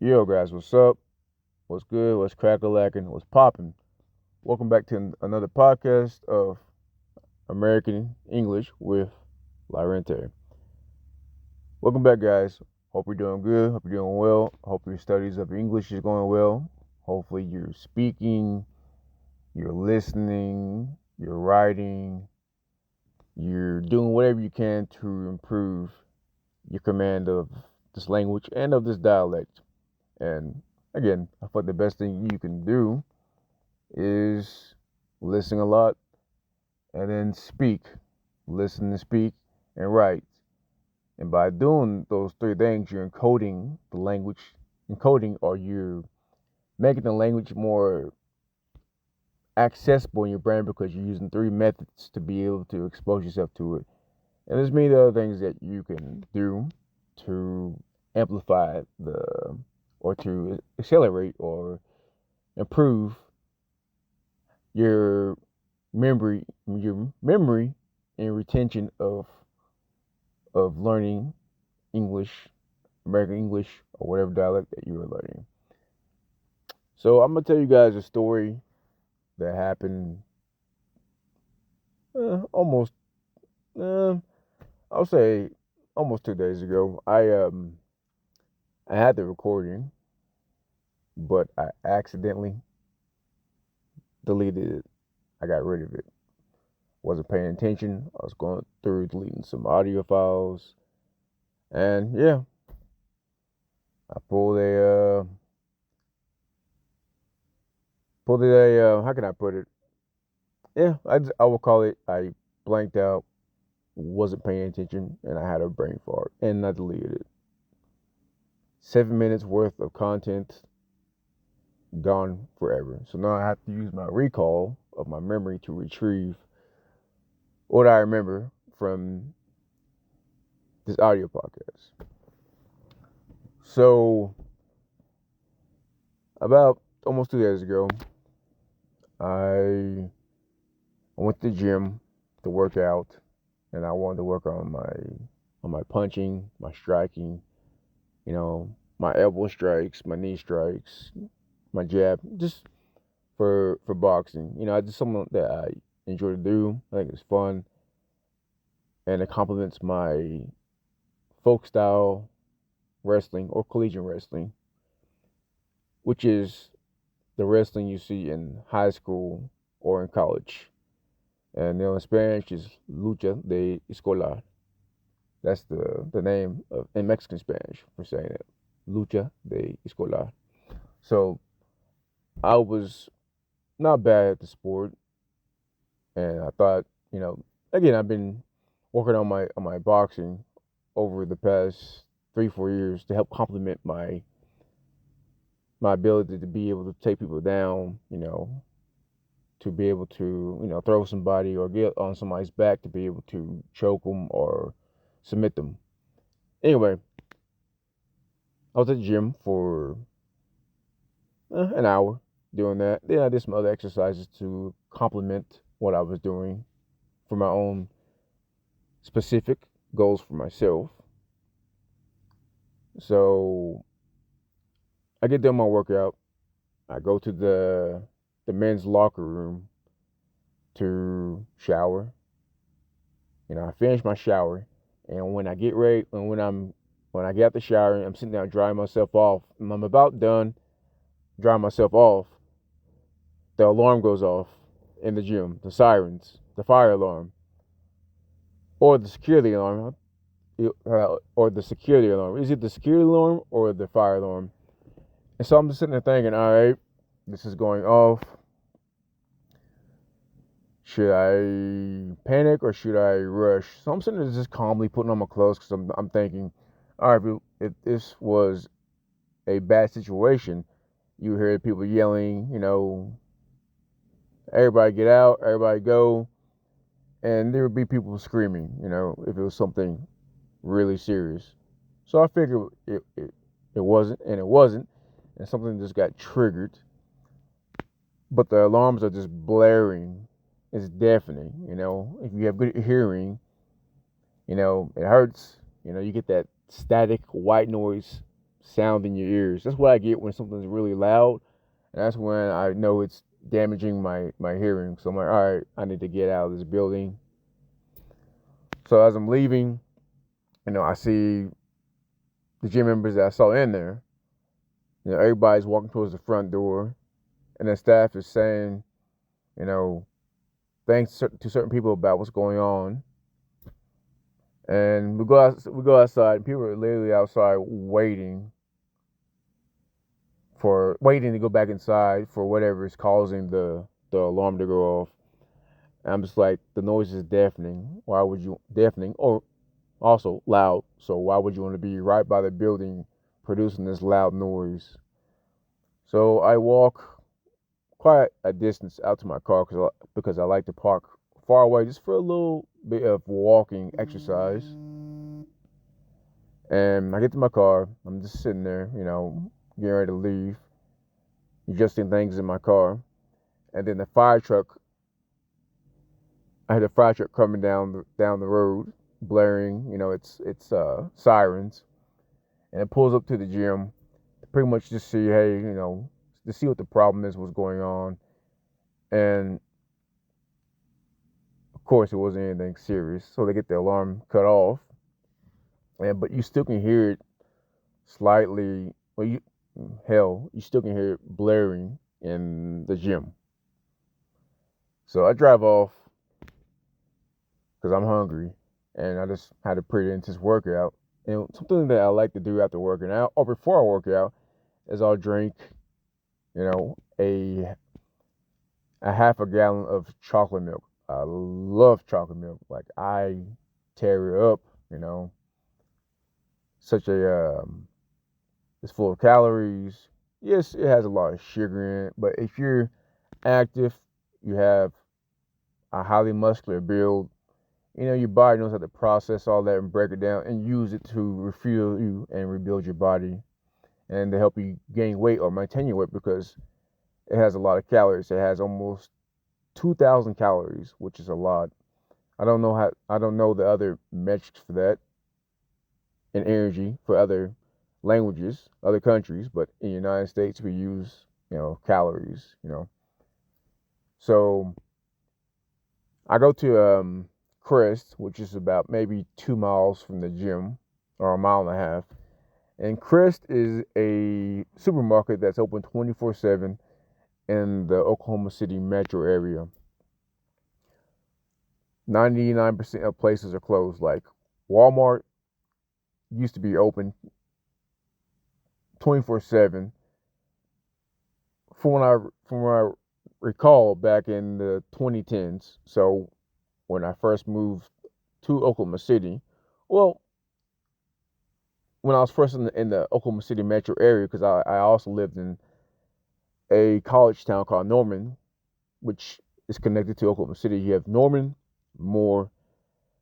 Yo, guys, what's up? What's good? What's crack-a-lacking? What's popping? Welcome back to another podcast of American English with Larentay. Welcome back, guys. Hope you're doing good. Hope you're doing well. Hope your studies of English is going well. Hopefully, you're speaking, you're listening, you're writing, you're doing whatever you can to improve your command of this language and of this dialect. And again, I thought the best thing you can do is listen a lot and then speak. Listen and speak and write. And by doing those three things, you're encoding the language, encoding, or you're making the language more accessible in your brain because you're using three methods to be able to expose yourself to it. And there's many other things that you can do to amplify or to accelerate or improve your your memory and retention of learning English, American English, or whatever dialect that you are learning. So I'm gonna tell you guys a story that happened almost, uh, I'll say, almost 2 days ago. I had the recording, but I accidentally deleted it. I got rid of it. Wasn't paying attention. I was going through deleting some audio files, and yeah, I pulled a how can I put it? Yeah, I will call it. I blanked out, wasn't paying attention, and I had a brain fart, and I deleted it. 7 minutes worth of content gone forever. So now I have to use my recall of my memory to retrieve what I remember from this audio podcast. So about almost 2 days ago, I went to the gym to work out, and I wanted to work on my punching, my striking, you know, my elbow strikes, my knee strikes, my jab, just for boxing. I just something that I enjoy to do. I think it's fun, and it complements my folk style wrestling or collegiate wrestling, which is the wrestling you see in high school or in college. And in Spanish is lucha de escolar. That's the name of in Mexican Spanish for saying it. Lucha de escolar. So I was not bad at the sport, and I thought, again, I've been working on my boxing over the past 3 4 years to help complement my ability to be able to take people down, to be able to throw somebody or get on somebody's back to be able to choke them or submit them. Anyway, I was at the gym for an hour doing that. Then I did some other exercises to complement what I was doing for my own specific goals for myself. So I get done my workout. I go to the men's locker room to shower. I finish my shower, and when I get ready, and when I get out the shower, I'm sitting down drying myself off, and I'm about done drying myself off. The alarm goes off in the gym, the sirens, the fire alarm, or the security alarm, or the security alarm. Is it the security alarm or the fire alarm? And so I'm just sitting there thinking, all right, this is going off. Should I panic or should I rush? So I'm sitting there just calmly putting on my clothes because I'm thinking, all right, if this was a bad situation, you hear people yelling, everybody get out, everybody go, and there would be people screaming, if it was something really serious. So I figured it wasn't, and it wasn't, and something just got triggered. But the alarms are just blaring. It's deafening, If you have good hearing, it hurts. You get that static white noise sound in your ears. That's what I get when something's really loud. And that's when I know it's damaging my hearing. So I'm like, all right, I need to get out of this building. So as I'm leaving, I see the gym members that I saw in there. Everybody's walking towards the front door, and the staff is saying, you know, thanks to certain people about what's going on. And we go outside, and people are literally outside waiting to go back inside for whatever is causing the alarm to go off. And I'm just like, the noise is deafening. Why would you deafening or also loud? So why would you want to be right by the building producing this loud noise? So I walk quite a distance out to my car because I like to park far away just for a little bit of walking exercise. And I get to my car. I'm just sitting there, getting ready to leave, adjusting things in my car. And then I had a fire truck coming down the road, blaring, it's sirens, and it pulls up to the gym to pretty much just see, hey, to see what the problem is, what's going on. And of course, it wasn't anything serious, so they get the alarm cut off. But you still can hear it slightly. Well, you still can hear it blaring in the gym. So I drive off because I'm hungry, and I just had a pretty intense workout. And something that I like to do after working out or before I work out is I'll drink, a half a gallon of chocolate milk. I love chocolate milk. Like, I tear it up, it's full of calories. Yes, it has a lot of sugar in it, but if you're active, you have a highly muscular build, your body knows how to process all that and break it down and use it to refuel you and rebuild your body and to help you gain weight or maintain your weight because it has a lot of calories. It has almost 2,000 calories, which is a lot. I don't know the other metrics for that and energy for other languages, other countries, but in the United States we use, calories, So I go to Crest, which is about maybe 2 miles from the gym, or a mile and a half. And Crest is a supermarket that's open 24/7 in the Oklahoma City metro area. 99% of places are closed. Like Walmart used to be open 24/7. From what I recall back in the 2010s. So when I first moved to Oklahoma City, well, when I was first in the Oklahoma City metro area, because I also lived in a college town called Norman, which is connected to Oklahoma City. You have Norman, Moore,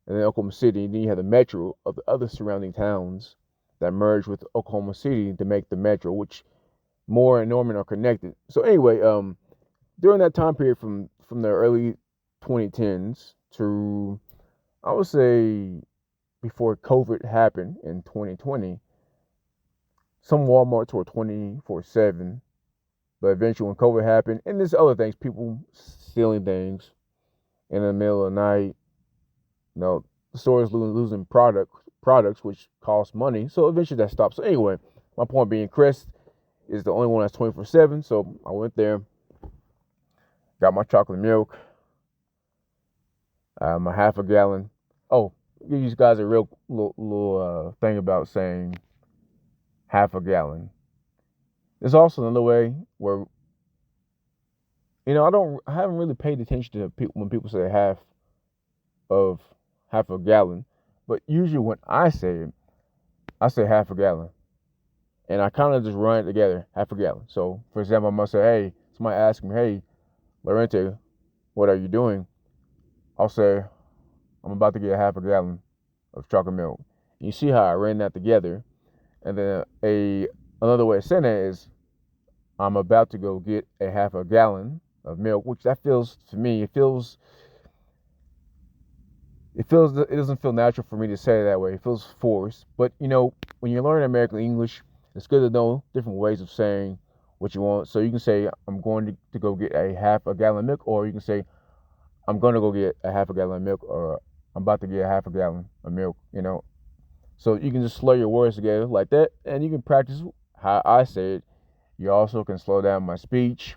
and then Oklahoma City. And then you have the metro of the other surrounding towns that merge with Oklahoma City to make the metro, which Moore and Norman are connected. So anyway, during that time period from the early 2010s to, I would say, before COVID happened in 2020, some Walmarts were 24/7, but eventually when COVID happened, and there's other things, people stealing things in the middle of the night, the stores losing products which cost money, so eventually that stopped. So anyway, my point being, Crest is the only one that's 24/7, so I went there, got my chocolate milk, my half a gallon. Oh, give you guys a real little thing about saying half a gallon. There's also another way where, I haven't really paid attention to people when people say half a gallon, but usually when I say it, I say half a gallon, and I kind of just run it together, half a gallon. So, for example, I must say, hey, somebody asks me, hey, Larentay, what are you doing? I'll say, I'm about to get a half a gallon of chocolate milk. And you see how I ran that together, and then another way of saying that is, I'm about to go get a half a gallon of milk, which that feels to me, it doesn't feel natural for me to say it that way. It feels forced. But when you learn American English, It's good to know different ways of saying what you want. So you can say, I'm going to go get a half a gallon of milk, or you can say, I'm going to go get a half a gallon of milk, or I'm about to get a half a gallon of milk, So you can just slow your words together like that, and you can practice how I say it. You also can slow down my speech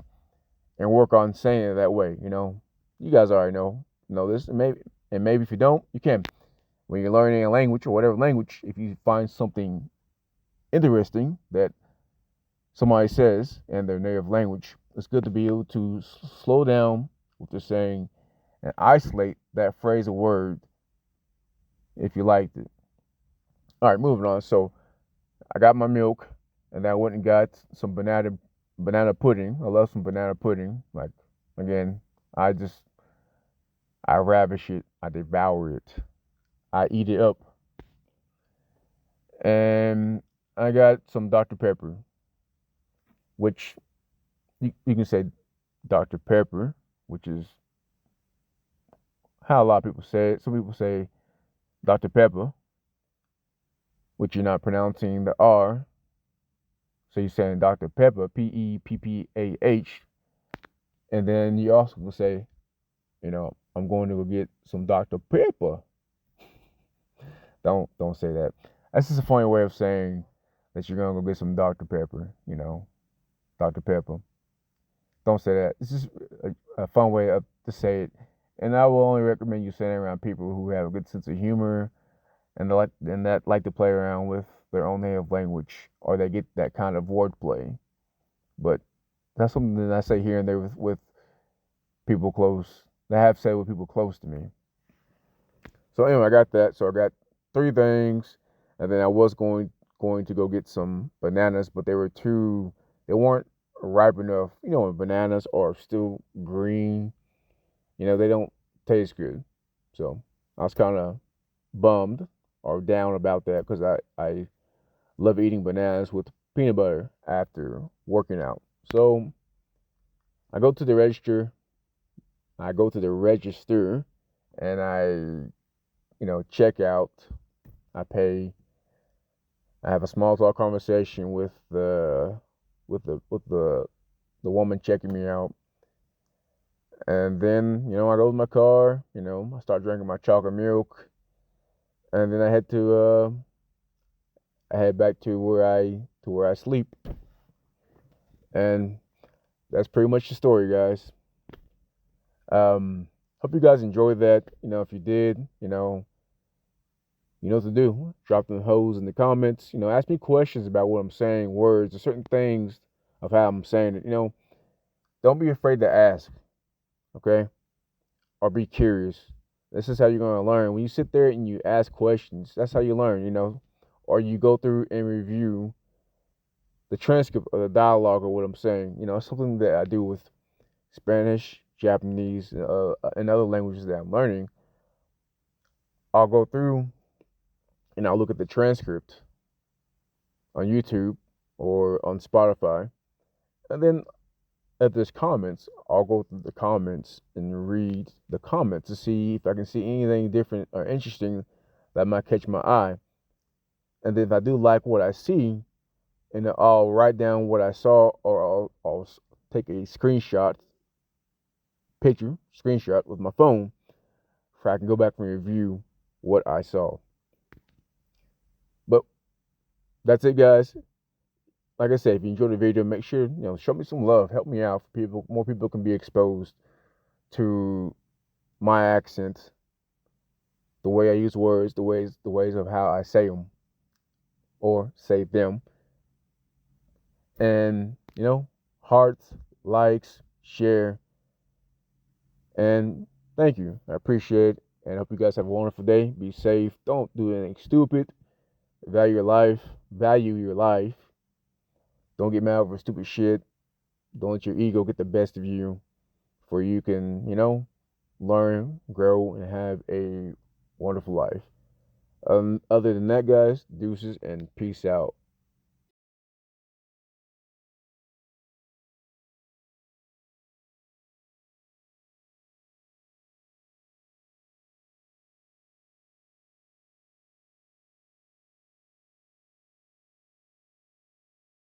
and work on saying it that way. You guys already know this, and maybe if you don't, you can. When you're learning a language or whatever language, if you find something interesting that somebody says in their native language, it's good to be able to slow down what they're saying and isolate that phrase or word if you liked it. All right, moving on. So I got my milk, and I went and got some banana pudding. I love some banana pudding. Like, again, I ravish it. I devour it. I eat it up. And I got some Dr. Pepper, which you can say Dr. Pepper, which is how a lot of people say it. Some people say Dr. Pepper, which you're not pronouncing the R. So you're saying Dr. Pepper, Peppah. And then you also will say, I'm going to go get some Dr. Pepper. Don't say that. That's just a funny way of saying that you're gonna go get some Dr. Pepper, Dr. Pepper. Don't say that. It's just a fun way to say it. And I will only recommend you saying it around people who have a good sense of humor and that like to play around with their own native language, or they get that kind of wordplay. But that's something that I say here and there with people close. That I have said with people close to me. So anyway, I got that. So I got three things, and then I was going to go get some bananas, but they weren't ripe enough. Bananas are still green. They don't taste good. So I was kind of bummed or down about that because I love eating bananas with peanut butter after working out. So I go to the register. I go to the register, and I check out. I pay. I have a small talk conversation with the woman checking me out, and then I go to my car. I start drinking my chocolate milk, and then I head back to where I sleep, and that's pretty much the story, guys. Hope you guys enjoyed that. If you did, you know what to do. Drop them hoes in the comments. Ask me questions about what I'm saying, words, or certain things of how I'm saying it. Don't be afraid to ask, okay? Or be curious. This is how you're going to learn. When you sit there and you ask questions, that's how you learn. Or you go through and review the transcript of the dialogue of what I'm saying. It's something that I do with Spanish, Japanese, and other languages that I'm learning. I'll go through and I'll look at the transcript on YouTube or on Spotify. And then if there's comments, I'll go through the comments and read the comments to see if I can see anything different or interesting that might catch my eye. And then if I do like what I see, and then I'll write down what I saw, or I'll take a screenshot with my phone, so I can go back and review what I saw. But that's it, guys. Like I said, if you enjoyed the video, make sure show me some love, help me out. More people can be exposed to my accent, the way I use words, the ways of how I say them or say them, and hearts, likes, share, and thank you. I appreciate it, and I hope you guys have a wonderful day. Be safe. Don't do anything stupid. Value your life. Don't get mad over stupid shit. Don't let your ego get the best of you, for you can, learn, grow, and have a wonderful life. Other than that, guys, deuces and peace out.